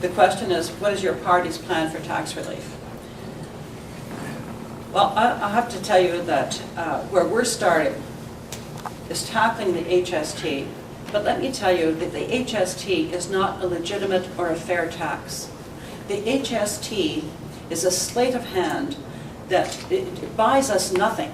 The question is, what is your party's plan for tax relief? Well, I have to tell you that where we're starting is tackling the HST. But let me tell you that the HST is not a legitimate or a fair tax. The HST is a sleight of hand that it buys us nothing.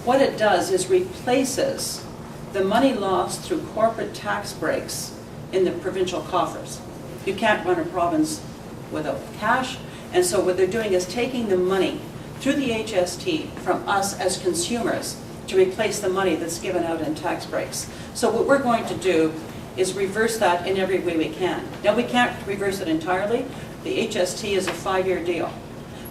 What it does is replaces the money lost through corporate tax breaks in the provincial coffers. You can't run a province without cash, and so what they're doing is taking the money through the HST from us as consumers to replace the money that's given out in tax breaks. So what we're going to do is reverse that in every way we can. Now, we can't reverse it entirely. The HST is a 5-year deal.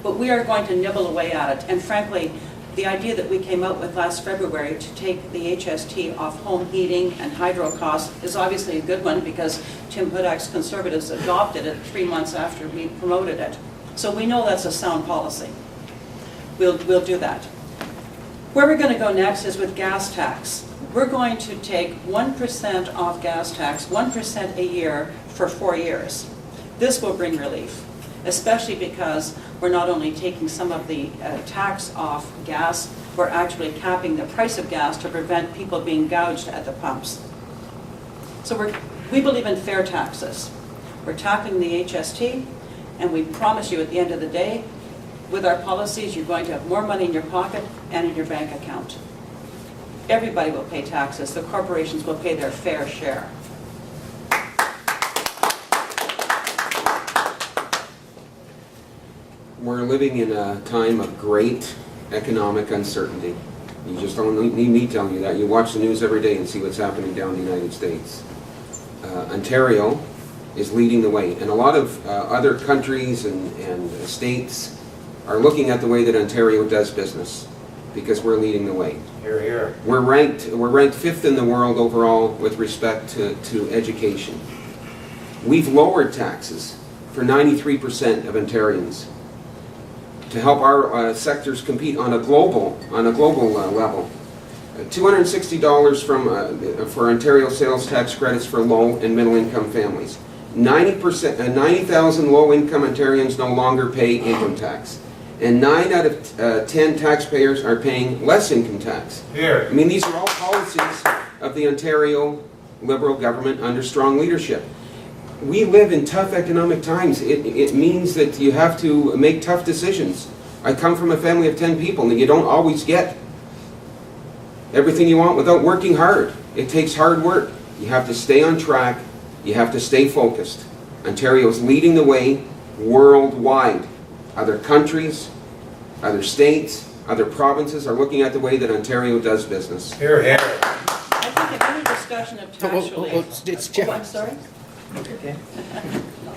But we are going to nibble away at it. And frankly, the idea that we came out with last February to take the HST off home heating and hydro costs is obviously a good one, because Tim Hudak's Conservatives adopted it 3 months after we promoted it. So we know that's a sound policy. We'll do that. Where we're going to go next is with gas tax. We're going to take 1% off gas tax, 1% a year for 4 years. This will bring relief, especially because we're not only taking some of the tax off gas, we're actually capping the price of gas to prevent people being gouged at the pumps. So we believe in fair taxes. We're tackling the HST, and we promise you at the end of the day, with our policies, you're going to have more money in your pocket and in your bank account. Everybody will pay taxes. The corporations will pay their fair share. We're living in a time of great economic uncertainty. You just don't need me telling you that. You watch the news every day and see what's happening down in the United States. Ontario is leading the way, and a lot of other countries and states are looking at the way that Ontario does business, because we're leading the way. Here, here. We're ranked 5th in the world overall with respect to education. We've lowered taxes for 93% of Ontarians to help our sectors compete on a global level. $260 for Ontario sales tax credits for low and middle income families. 90,000 low income Ontarians no longer pay income tax. And 9 out of 10 taxpayers are paying less income tax. Here. I mean, these are all policies of the Ontario Liberal government under strong leadership. We live in tough economic times. It means that you have to make tough decisions. I come from a family of 10 people, and you don't always get everything you want without working hard. It takes hard work. You have to stay on track. You have to stay focused. Ontario is leading the way worldwide. Other countries, other states, other provinces are looking at the way that Ontario does business. Here, here. I think in any discussion of tax relief... It's Jeff. Oh, I'm sorry? Okay.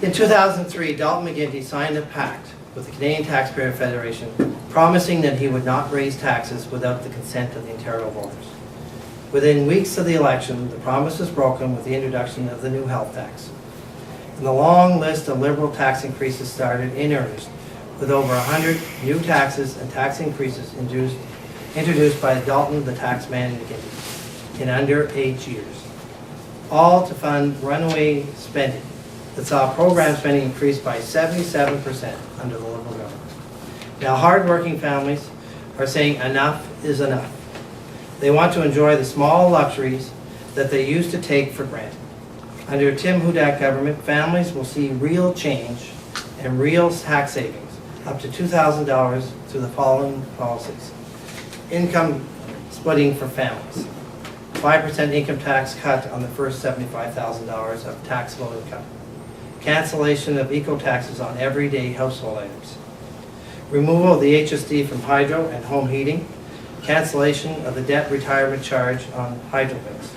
In 2003, Dalton McGuinty signed a pact with the Canadian Taxpayer Federation, promising that he would not raise taxes without the consent of the Ontario voters. Within weeks of the election, the promise was broken with the introduction of the new health tax. And the long list of Liberal tax increases started in earnest, with over 100 new taxes and tax increases introduced by Dalton the Taxman McGuinty in under 8 years, all to fund runaway spending that saw program spending increase by 77% under the Liberal government. Now, hard-working families are saying enough is enough. They want to enjoy the small luxuries that they used to take for granted. Under Tim Hudak government, families will see real change and real tax savings, up to $2,000 through the following policies. Income splitting for families. 5% income tax cut on the first $75,000 of taxable income. Cancellation of eco-taxes on everyday household items. Removal of the HST from hydro and home heating. Cancellation of the debt retirement charge on hydro bills.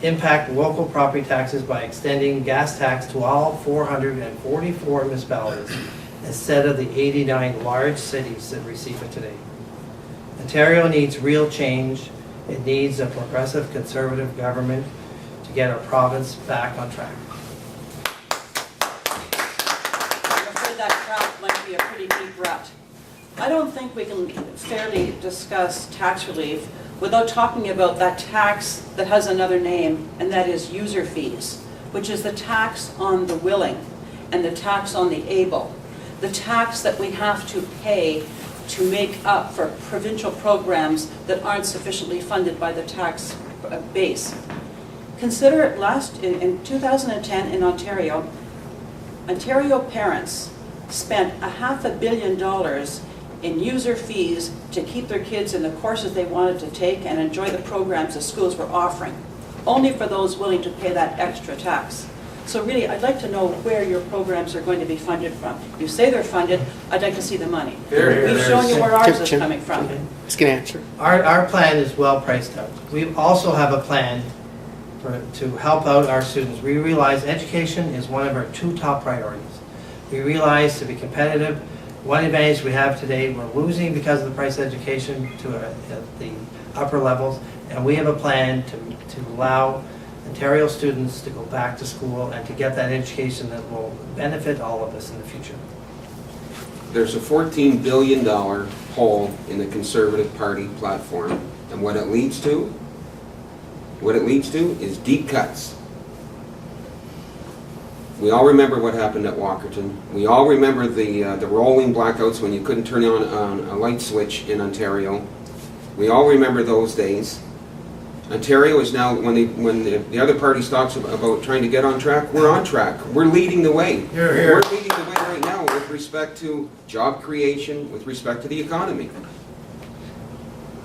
Impact local property taxes by extending gas tax to all 444 municipalities instead of the 89 large cities that receive it today. Ontario needs real change. It needs a progressive Conservative government to get our province back on track. I'm afraid that crowd might be a pretty deep rut. I don't think we can fairly discuss tax relief without talking about that tax that has another name, and that is user fees, which is the tax on the willing. and the tax on the able, the tax that we have to pay to make up for provincial programs that aren't sufficiently funded by the tax base. Consider in 2010 in Ontario, Ontario parents spent $500 million in user fees to keep their kids in the courses they wanted to take and enjoy the programs the schools were offering, only for those willing to pay that extra tax. So really, I'd like to know where your programs are going to be funded from. You say they're funded, I'd like to see the money. We've shown you where ours is coming from. Just gonna answer. Our plan is well priced out. We also have a plan to help out our students. We realize education is one of our 2 top priorities. We realize to be competitive, one advantage we have today, we're losing because of the price of education to the upper levels, and we have a plan to allow Ontario students to go back to school and to get that education that will benefit all of us in the future. There's a $14 billion hole in the Conservative Party platform, and what it leads to is deep cuts. We all remember what happened at Walkerton. We all remember the rolling blackouts when you couldn't turn on a light switch in Ontario. We all remember those days. Ontario is now, when the other party talks about trying to get on track, we're on track. We're leading the way. We're leading the way right now with respect to job creation, with respect to the economy.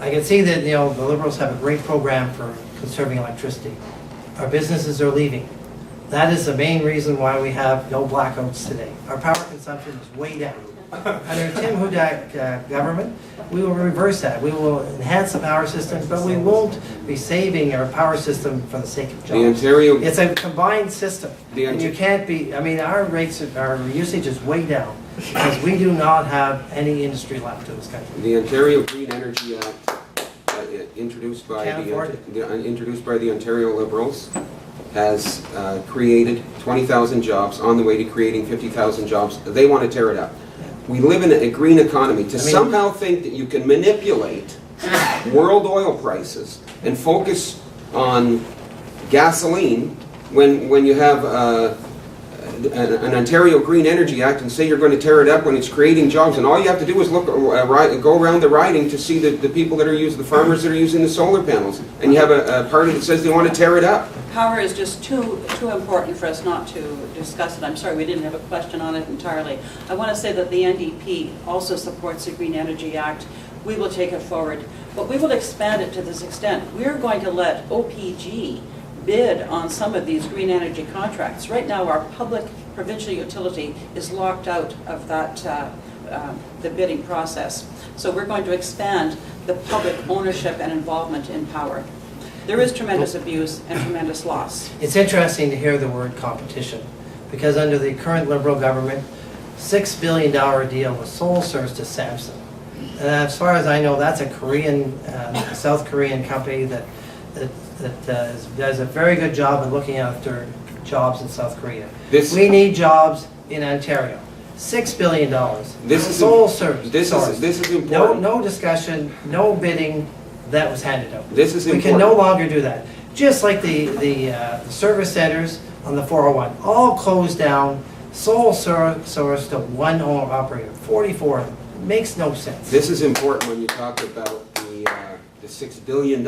I can see that the Liberals have a great program for conserving electricity. Our businesses are leaving. That is the main reason why we have no blackouts today. Our power consumption is way down. Under Tim Hudak government, we will reverse that. We will enhance the power system, but we won't be saving our power system for the sake of jobs. It's a combined system, and you can't be. I mean, our usage is way down because we do not have any industry left in this country. The Ontario Green Energy Act, introduced by the Ontario Liberals, has created 20,000 jobs, on the way to creating 50,000 jobs. They want to tear it up. We live in a green economy. To somehow think that you can manipulate world oil prices and focus on gasoline when you have an Ontario Green Energy Act and say you're going to tear it up when it's creating jobs, and all you have to do is look, go around the riding to see the people that are using, the farmers that are using the solar panels, and you have a party that says they want to tear it up. Power is just too important for us not to discuss it. I'm sorry we didn't have a question on it entirely. I want to say that the NDP also supports the Green Energy Act. We will take it forward, but we will expand it to this extent. We're going to let OPG bid on some of these green energy contracts. Right now, our public provincial utility is locked out of that the bidding process. So we're going to expand the public ownership and involvement in power. There is tremendous abuse and tremendous loss. It's interesting to hear the word competition, because under the current Liberal government, $6 billion deal was sole source to Samsung. And as far as I know, that's a Korean, South Korean company that does a very good job of looking after jobs in South Korea. We need jobs in Ontario. $6 billion. This is sole source. This is important. No discussion, no bidding. That was handed out. This is important. We can no longer do that. Just like the service centers on the 401, all closed down, sole source to one owner operator, 44. Makes no sense. This is important when you talk about the $6 billion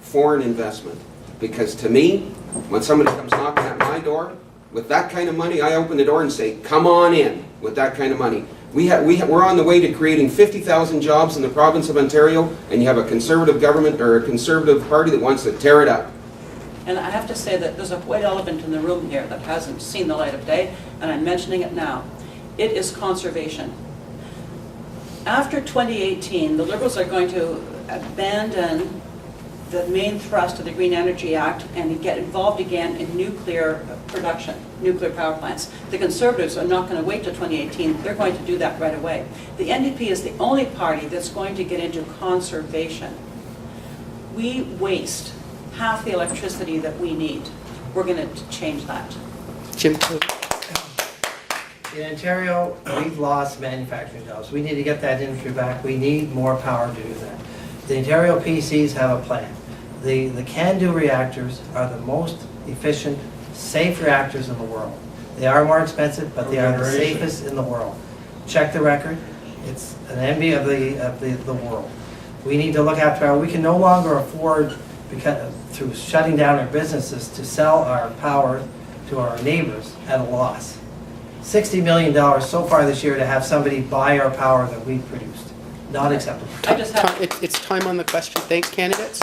foreign investment, because to me, when somebody comes knocking at my door with that kind of money, I open the door and say, "Come on in." With that kind of money, we're on the way to creating 50,000 jobs in the province of Ontario, and you have a Conservative government or a Conservative party that wants to tear it up. And I have to say that there's a white elephant in the room here that hasn't seen the light of day, and I'm mentioning it now. It is conservation. After 2018, the Liberals are going to abandon the main thrust of the Green Energy Act and get involved again in nuclear production, nuclear power plants. The Conservatives are not going to wait till 2018. They're going to do that right away. The NDP is the only party that's going to get into conservation. We waste half the electricity that we need. We're going to change that. Jim. In Ontario, we've lost manufacturing jobs. We need to get that industry back. We need more power to do that. The Ontario PCs have a plan. The CANDU reactors are the most efficient, safe reactors in the world. They are more expensive, but they are the safest in the world. Check the record. It's an envy of the world. We need to look after we can no longer afford, because through shutting down our businesses, to sell our power to our neighbors at a loss. $60 million so far this year to have somebody buy our power that we produced. Not acceptable. I just have It's time on the question. Thanks, candidates.